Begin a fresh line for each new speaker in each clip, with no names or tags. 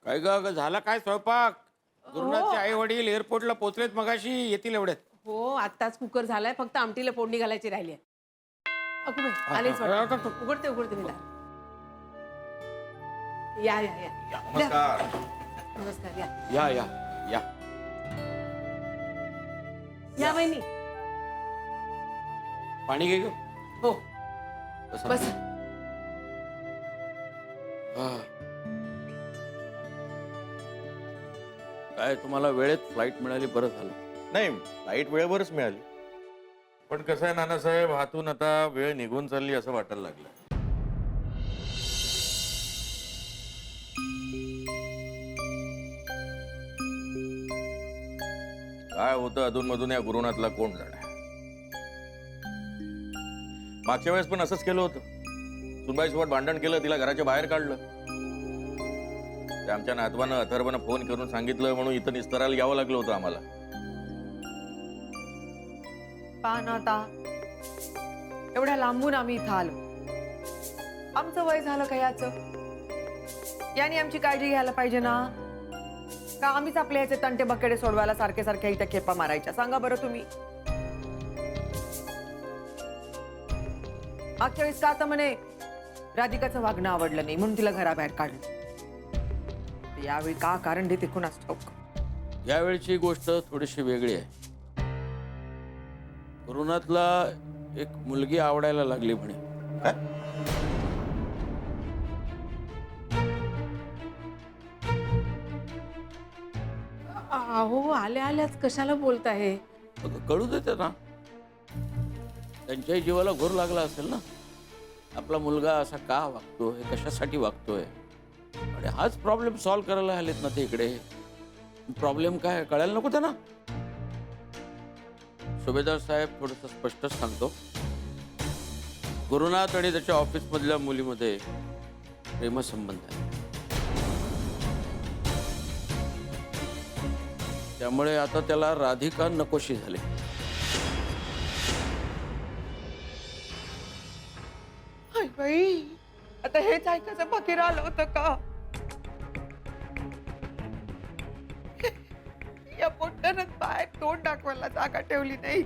काय ग झाला काय स्वयंपाक? गुरुनाथचे आई वडील एअरपोर्टला पोहोचलेत मगाशी, येतील एवढ्यात.
हो आत्ताच कुकर झालाय, फक्त आमटीला फोडणी घालायची राहिली आहे. अगो बाई,
हा,
आलेच
हा,
वाटतं.
हा.
उघडते मी दार. या या या
नमस्कार.
नमस्कार या
या या या
या बहिणी.
पाणी घे ग.
हो
बसा.
बस.
हा. काय तुम्हाला वेळेत फ्लाईट मिळाली, बरं झालं.
नाही, लाईट वेळेवरच मिळाली. पण कसं आहे नानासाहेब, हातून आता वेळ निघून चालली असं वाटायला लागलं. काय होतं अधूनमधून या गुरुनाथला कोण जाणार. मागच्या वेळेस पण असंच केलं होतं. सुनबाईसोबत भांडण केलं, तिला घराच्या बाहेर काढलं. ते आमच्या नातवानं अथर्वनं फोन करून सांगितलं म्हणून इथं निस्तरायला यावं लागलं होतं आम्हाला.
पहा ना आता, एवढ्या लांबून आम्ही इथं आलो. आमचं वय झालं का याचं? याने आमची काळजी घ्यायला पाहिजे ना? का आम्हीच आपले ह्याचे तंटे बकेडे सोडवायला सारखे सारखे इथं खेपा मारायच्या? सांगा बरं तुम्ही. मागच्या वेळेस का आता म्हणे राधिकाचं वागणं आवडलं नाही म्हणून तिला घराबाहेर काढलं. यावेळी का कारण देते कुणास ठाऊक.
यावेळची गोष्ट थोडीशी वेगळी आहे. गुरुनाथला एक मुलगी आवडायला लागली म्हणे.
अहो आल्या आल्याच कशाला बोलताय?
कळू देते ना, त्यांच्याही जीवाला घोर लागला असेल ना. आपला मुलगा असा का वागतोय, कशासाठी वागतोय, आणि हाच प्रॉब्लेम सॉल्व्ह करायला आलेत ना ते इकडे. प्रॉब्लेम काय कळायला नको त्यांना. सुभेदार साहेब, थोडंसं स्पष्ट सांगतो, गुरुनाथ आणि त्याच्या ऑफिसमधल्या मुलीमध्ये प्रेमसंबंध आहे. त्यामुळे आता त्याला राधिका नकोशी झाली.
हाय बाई, आता हेच ऐकायचं बाकी राहिलं होतं का? या पोट्ट्यानं बाहेर तोंड दाखवायला जागा ठेवली नाही.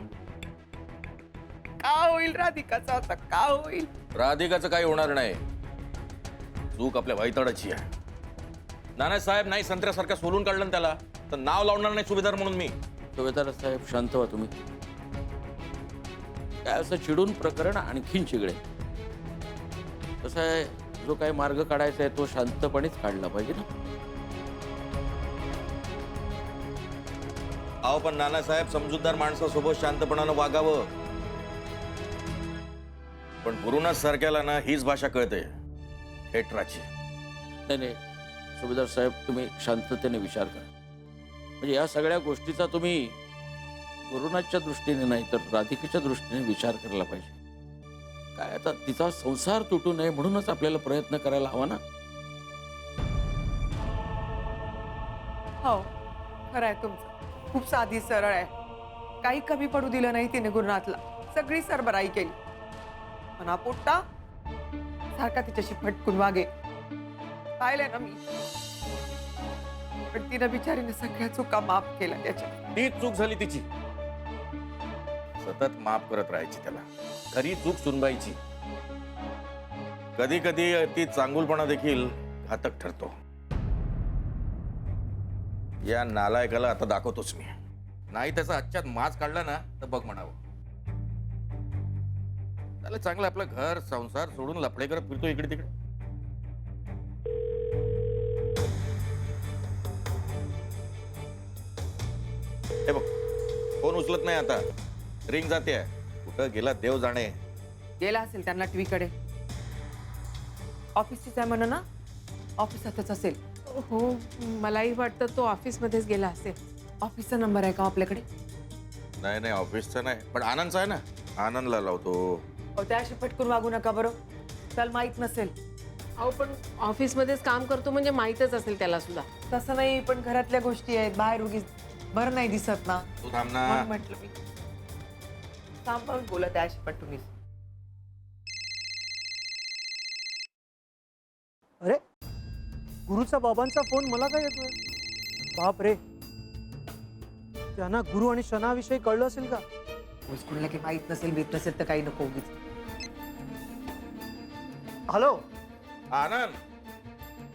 का होईल राधिकाचं आता, का होईल?
राधिकाचं काही होणार नाही. चूक आपल्या वाईतडाची आहे. नानासाहेब नाही संत्र्यासारखा सोलून काढलं ना त्याला, तर नाव लावणार नाही सुभेदार म्हणून मी.
सुभेदार साहेब शांत व्हा तुम्ही. काय असं चिडून प्रकरण आणखीन चिघळे. कसं आहे, जो काही मार्ग काढायचा आहे तो शांतपणेच काढला पाहिजे ना.
अहो पण नानासाहेब, समजूतदार माणसासोबत शांतपणानं वागावं. पण गुरुनाथ सारख्याला ना हीच भाषा कळते, हेटराची.
नाही नाही सुभेदार साहेब, तुम्ही शांततेने विचार करा. म्हणजे या सगळ्या गोष्टीचा तुम्ही गुरुनाथच्या दृष्टीने नाही तर राधिकेच्या दृष्टीने विचार करायला पाहिजे. काय आता तिचा संसार तुटू नये म्हणूनच आपल्याला प्रयत्न करायला हवा ना.
हो, खरं आहे तुमचं. खूप साधी सरळ आहे. काही कमी पडू दिलं नाही तिने गुरुनाथला. सगळी सरबराई केली. पण हा पोट्टा सारखा तिच्याशी फटकून वागे. पाहिलंय ना मी. पण तिनं बिचारीने सगळ्या चुका माफ केल्या त्याच्या.
तीच चूक झाली तिची. सतत माफ करत राहायची त्याला. खरी चूक सुनबाईची. कधी कधी ती चांगुलपणा देखील घातक ठरतो. या नालायकाला आता दाखवतोच मी. नाही त्याचा आजच्यात माज काढला ना तर बघ म्हणावं. त्याला चांगलं आपलं घर संसार सोडून लफडे करत फिरतो इकडे तिकडे. हे बघ, फोन उचलत नाही आता. रिंग जाते. कुठं गेला देव जाणे.
गेला असेल त्यांना टीव्हीकडे. ऑफिसचीच आहे म्हणा ना, ऑफिसातच असेल.
हो मलाही वाटतं तो ऑफिसमध्येच गेला असेल.
ऑफिसचा नंबर आहे का आपल्याकडे?
नाही नाही, ऑफिसचा नाही, पण आनंदचा आहे ना. आनंदला लावतो.
अहो, त्याशी फटकून वागू नका बरं. त्याला माहित नसेल.
अहो पण ऑफिसमध्येच काम करतो म्हणजे माहीतच असेल त्याला सुद्धा.
तसं नाही, पण घरातल्या गोष्टी आहेत. बाहेर उगीच बरं नाही दिसत ना,
तू थांब ना.
म्हणून म्हटलं मी. सांभाळून बोला त्याशी पण तुम्ही.
अरे गुरुचा बाबांचा फोन मला काय येतोय? बाप रे, त्यांना गुरु आणि शनाविषयी कळलं असेल का?
कुणाला काही माहित नसेल बीत नसेल तर काही नको उगीच.
हॅलो.
आनंद,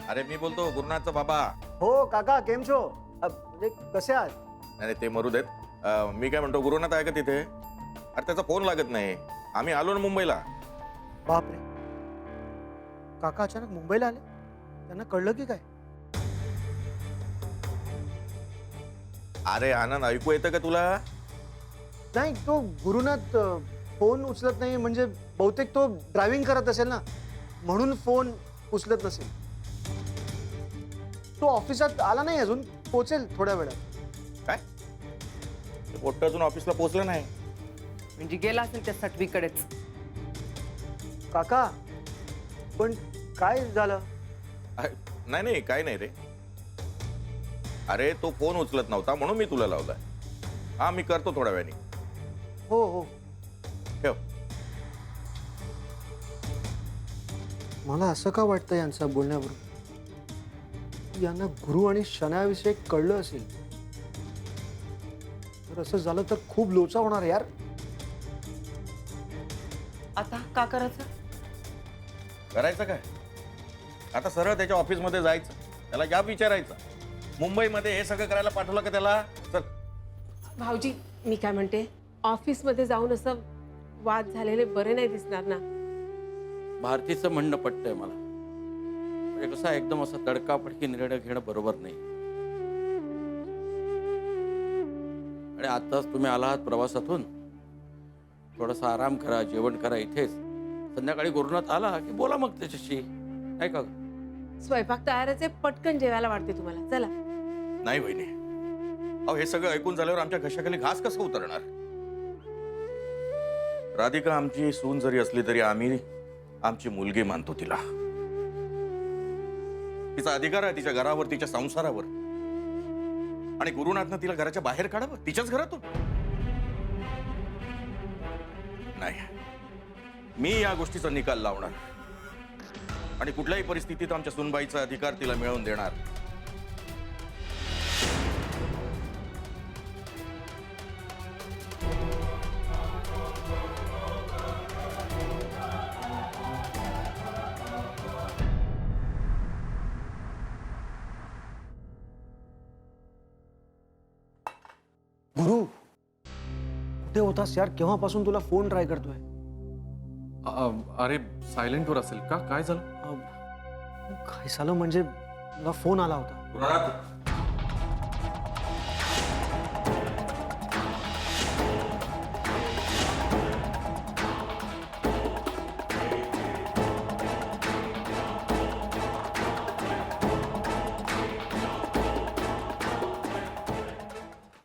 अरे मी बोलतो गुरुनाथचा बाबा.
हो काका, केम छो? म्हणजे कसे आहात?
नाही ते मरू देत. मी काय म्हणतो, गुरुनाथ आहे का तिथे? अरे त्याचा फोन लागत नाही. आम्ही आलो ना मुंबईला.
बाप रे, काका अचानक मुंबईला आले? त्यांना कळलं की काय?
अरे आनंद, ऐकू येतं का तुला?
नाही, तो गुरुनाथ फोन उचलत नाही म्हणजे बहुतेक तो ड्रायव्हिंग करत असेल ना, म्हणून फोन उचलत नसेल. तो ऑफिसात आला नाही अजून, पोहोचेल थोड्या वेळात.
काय पोट्ट अजून ऑफिसला पोहोचलं नाही?
म्हणजे गेला असेल त्या सटवीकडेच.
काका, पण काय झालं?
नाही नाही, काय नाही रे. अरे तो फोन उचलत नव्हता म्हणून मी तुला लावलाय. हा, मी करतो थोड्या वेळाने.
हो हो.
ठेव.
मला असं का वाटतं यांच्या बोलण्यावरून, यांना गुरु आणि शनाविषयी कळलं असेल. तर असं झालं तर खूप लोचा होणार यार.
आता का करायचं?
करायचं काय? आता सरळ त्याच्या ऑफिसमध्ये जायचं, त्याला जाब विचारायचा. मुंबईमध्ये हे सगळं करायला पाठवलं का त्याला? चल.
भाऊजी, मी काय म्हणते, ऑफिसमध्ये जाऊन असं वाद झालेले बरे नाही दिसणार ना.
भारतीचं म्हणणं पटतंय मला. म्हणजे कसं आहे, एकदम असा तडकाफडकी निर्णय घेणं बरोबर नाही. आणि आताच तुम्ही आला आहात प्रवासातून, थोडासा आराम करा, जेवण करा इथेच. संध्याकाळी गुरुनाथ आला की बोला मग त्याच्याशी, नाही का?
स्वयंपाक तयारच आहे, पटकन जेवायला वाटते तुम्हाला. चला.
नाही वहिनी, अहो हे सगळं ऐकून झाल्यावर आमच्या घशाखाली घास कसं उतरणार? राधिका आमची सून जरी असली तरी आम्ही आमची मुलगी मानतो तिला. तिचा अधिकार आहे तिच्या घरावर, तिच्या संसारावर. आणि गुरुनाथनं तिला घराच्या बाहेर काढावं, तिच्याच घरातून? नाही, मी या गोष्टीचा निकाल लावणार आणि कुठल्याही परिस्थितीत आमच्या सुनबाईचा अधिकार तिला मिळवून देणार.
गुरु, कुठे होतास यार? केव्हापासून तुला फोन ट्राय करतोय.
अरे सायलेंटवर असेल का? काय झालं?
काय झालं म्हणजे, मला फोन आला होता.
गुरुनाथ,